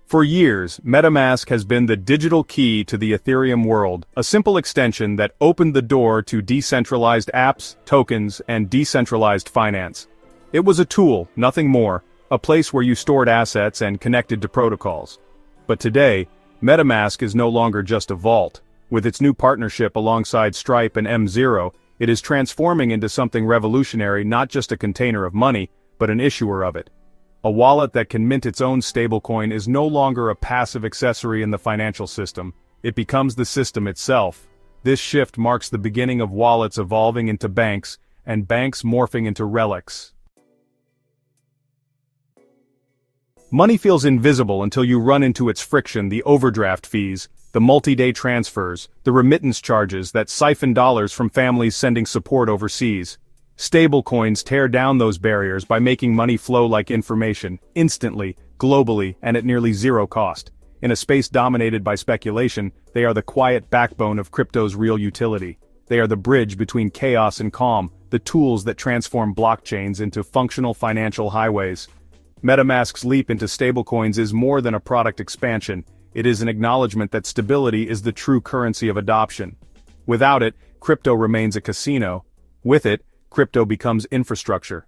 For years, MetaMask has been the digital key to the Ethereum world, a simple extension that opened the door to decentralized apps, tokens, and decentralized finance. It was a tool, nothing more, a place where you stored assets and connected to protocols. But today, MetaMask is no longer just a vault. With its new partnership alongside Stripe and M0, it is transforming into something revolutionary, not just a container of money, but an issuer of it. A wallet that can mint its own stablecoin is no longer a passive accessory in the financial system, it becomes the system itself. This shift marks the beginning of wallets evolving into banks, and banks morphing into relics. Money feels invisible until you run into its friction: the overdraft fees, the multi-day transfers, the remittance charges that siphon dollars from families sending support overseas. Stablecoins tear down those barriers by making money flow like information, instantly, globally, and at nearly zero cost. In a space dominated by speculation, they are the quiet backbone of crypto's real utility. They are the bridge between chaos and calm, the tools that transform blockchains into functional financial highways. MetaMask's leap into stablecoins is more than a product expansion. It is an acknowledgement that stability is the true currency of adoption. Without it, crypto remains a casino. With it, crypto becomes infrastructure.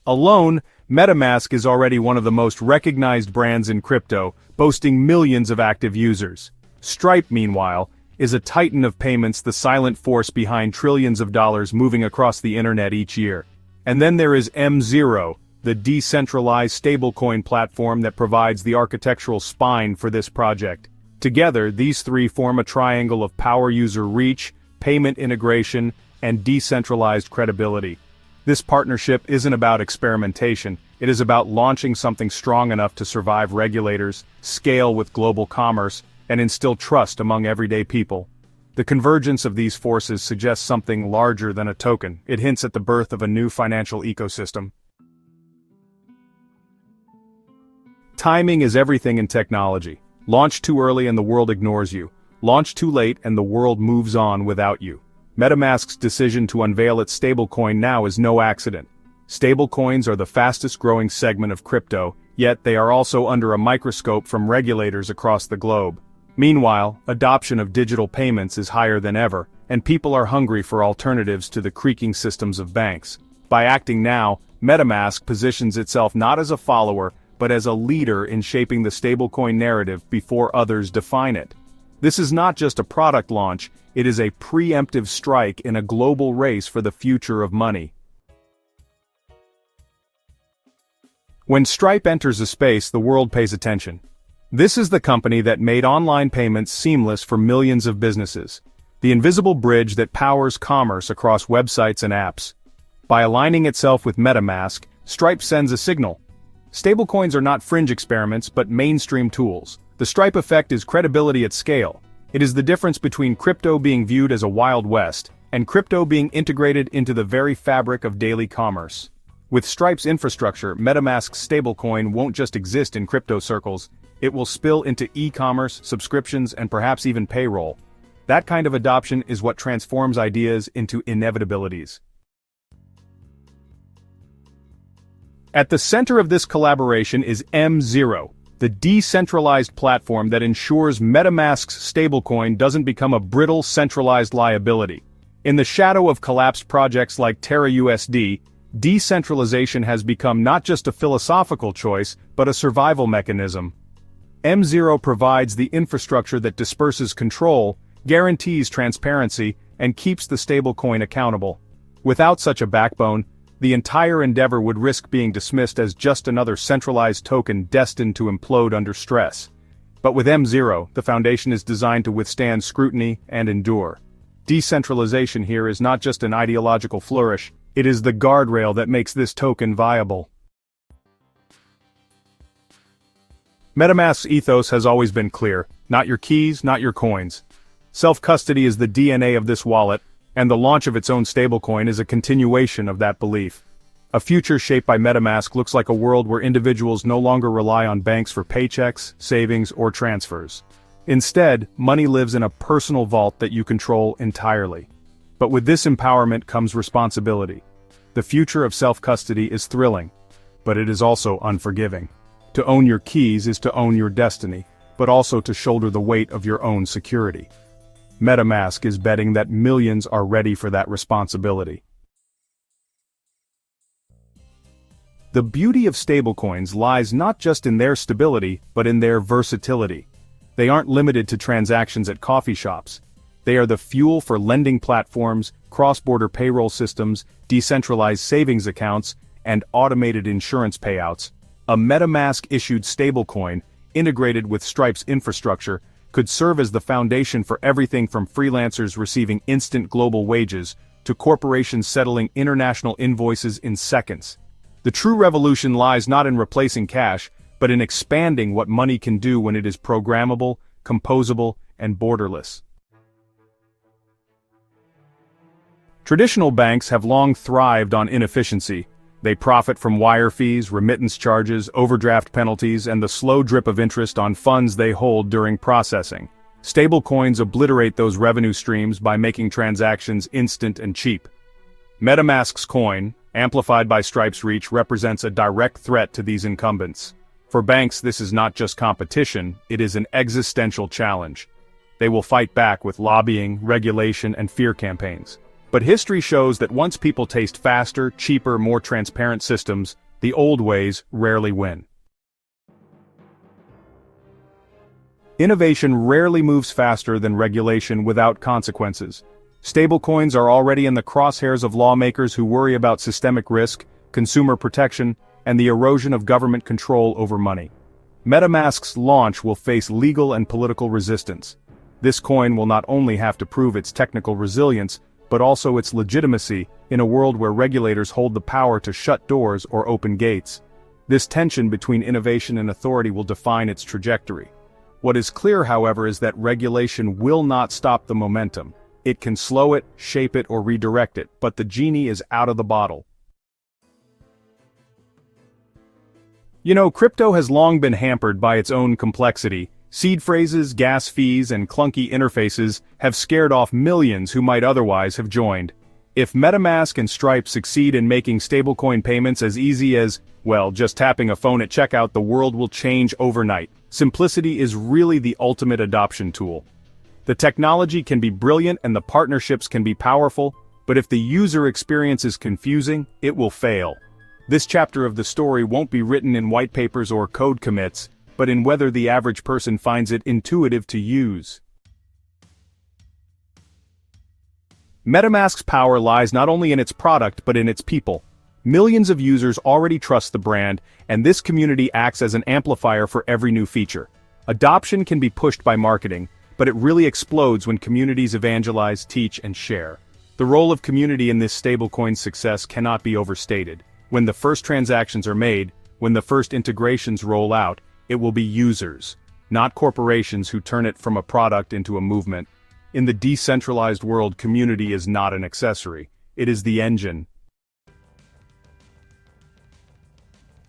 Alone, MetaMask is already one of the most recognized brands in crypto, boasting millions of active users. Stripe, meanwhile, is a titan of payments, the silent force behind trillions of dollars moving across the internet each year. And then there is M0, the decentralized stablecoin platform that provides the architectural spine for this project. Together, these three form a triangle of power: user reach, payment integration, and decentralized credibility. This partnership isn't about experimentation, it is about launching something strong enough to survive regulators, scale with global commerce, and instill trust among everyday people. The convergence of these forces suggests something larger than a token. It hints at the birth of a new financial ecosystem. Timing is everything in technology. Launch too early and the world ignores you. Launch too late and the world moves on without you. MetaMask's decision to unveil its stablecoin now is no accident. Stablecoins are the fastest growing segment of crypto, yet they are also under a microscope from regulators across the globe. Meanwhile, adoption of digital payments is higher than ever, and people are hungry for alternatives to the creaking systems of banks. By acting now, MetaMask positions itself not as a follower, but as a leader in shaping the stablecoin narrative before others define it. This is not just a product launch, it is a preemptive strike in a global race for the future of money. When Stripe enters a space, the world pays attention. This is the company that made online payments seamless for millions of businesses. The invisible bridge that powers commerce across websites and apps. By aligning itself with MetaMask, Stripe sends a signal. Stablecoins are not fringe experiments, but mainstream tools. The Stripe effect is credibility at scale. It is the difference between crypto being viewed as a Wild West, and crypto being integrated into the very fabric of daily commerce. With Stripe's infrastructure, MetaMask's stablecoin won't just exist in crypto circles, it will spill into e-commerce, subscriptions, and perhaps even payroll. That kind of adoption is what transforms ideas into inevitabilities. At the center of this collaboration is M0, the decentralized platform that ensures MetaMask's stablecoin doesn't become a brittle centralized liability. In the shadow of collapsed projects like TerraUSD, decentralization has become not just a philosophical choice, but a survival mechanism. M0 provides the infrastructure that disperses control, guarantees transparency, and keeps the stablecoin accountable. Without such a backbone, the entire endeavor would risk being dismissed as just another centralized token destined to implode under stress. But with M0, the foundation is designed to withstand scrutiny and endure. Decentralization here is not just an ideological flourish, it is the guardrail that makes this token viable. MetaMask's ethos has always been clear: not your keys, not your coins. Self-custody is the DNA of this wallet, and the launch of its own stablecoin is a continuation of that belief. A future shaped by MetaMask looks like a world where individuals no longer rely on banks for paychecks, savings, or transfers. Instead, money lives in a personal vault that you control entirely. But with this empowerment comes responsibility. The future of self-custody is thrilling. but it is also unforgiving. To own your keys is to own your destiny, but also to shoulder the weight of your own security. MetaMask is betting that millions are ready for that responsibility. The beauty of stablecoins lies not just in their stability, but in their versatility. They aren't limited to transactions at coffee shops. They are the fuel for lending platforms, cross-border payroll systems, decentralized savings accounts, and automated insurance payouts. A MetaMask-issued stablecoin, integrated with Stripe's infrastructure, could serve as the foundation for everything from freelancers receiving instant global wages to corporations settling international invoices in seconds. The true revolution lies not in replacing cash, but in expanding what money can do when it is programmable, composable, and borderless. Traditional banks have long thrived on inefficiency. They profit from wire fees, remittance charges, overdraft penalties, and the slow drip of interest on funds they hold during processing. Stablecoins obliterate those revenue streams by making transactions instant and cheap. MetaMask's coin, amplified by Stripe's reach, represents a direct threat to these incumbents. For banks, this is not just competition, it is an existential challenge. They will fight back with lobbying, regulation, and fear campaigns. But history shows that once people taste faster, cheaper, more transparent systems, the old ways rarely win. Innovation rarely moves faster than regulation without consequences. Stablecoins are already in the crosshairs of lawmakers who worry about systemic risk, consumer protection, and the erosion of government control over money. MetaMask's launch will face legal and political resistance. This coin will not only have to prove its technical resilience, but also its legitimacy in a world where regulators hold the power to shut doors or open gates. This tension between innovation and authority will define its trajectory. What is clear, however, is that regulation will not stop the momentum. It can slow it, shape it, or redirect it, but the genie is out of the bottle. Crypto has long been hampered by its own complexity. Seed phrases, gas fees, and clunky interfaces have scared off millions who might otherwise have joined. If MetaMask and Stripe succeed in making stablecoin payments as easy as, just tapping a phone at checkout, the world will change overnight. Simplicity is really the ultimate adoption tool. The technology can be brilliant and the partnerships can be powerful, but if the user experience is confusing, it will fail. This chapter of the story won't be written in white papers or code commits, but in whether the average person finds it intuitive to use. MetaMask's power lies not only in its product but in its people. Millions of users already trust the brand, and this community acts as an amplifier for every new feature. Adoption can be pushed by marketing, but it really explodes when communities evangelize, teach, and share. The role of community in this stablecoin's success cannot be overstated. When the first transactions are made, when the first integrations roll out, it will be users, not corporations, who turn it from a product into a movement. In the decentralized world, community is not an accessory. It is the engine.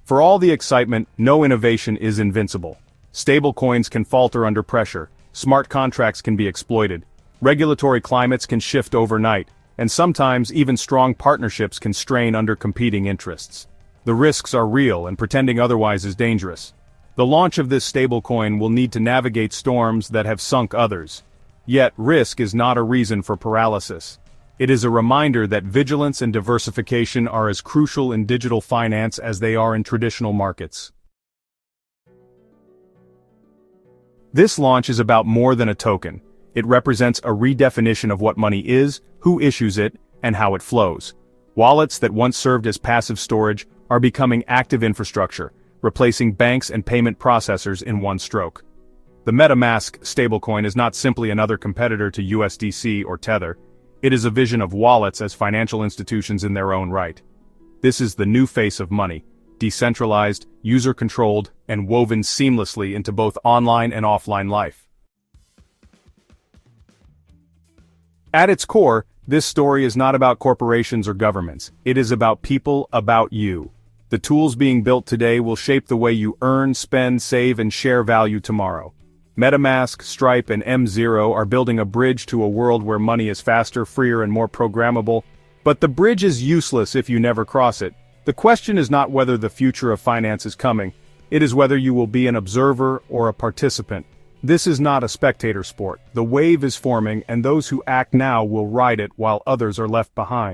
For all the excitement, no innovation is invincible. Stablecoins can falter under pressure, smart contracts can be exploited, regulatory climates can shift overnight, and sometimes even strong partnerships can strain under competing interests. The risks are real, and pretending otherwise is dangerous. The launch of this stablecoin will need to navigate storms that have sunk others. Yet, risk is not a reason for paralysis. It is a reminder that vigilance and diversification are as crucial in digital finance as they are in traditional markets. This launch is about more than a token. It represents a redefinition of what money is, who issues it, and how it flows. Wallets that once served as passive storage are becoming active infrastructure, replacing banks and payment processors in one stroke. The MetaMask stablecoin is not simply another competitor to USDC or Tether. It is a vision of wallets as financial institutions in their own right. This is the new face of money, decentralized, user-controlled, and woven seamlessly into both online and offline life. At its core, this story is not about corporations or governments. It is about people, about you. The tools being built today will shape the way you earn, spend, save, and share value tomorrow. MetaMask, Stripe, and M0 are building a bridge to a world where money is faster, freer, and more programmable. But the bridge is useless if you never cross it. The question is not whether the future of finance is coming, it is whether you will be an observer or a participant. This is not a spectator sport. The wave is forming, and those who act now will ride it while others are left behind.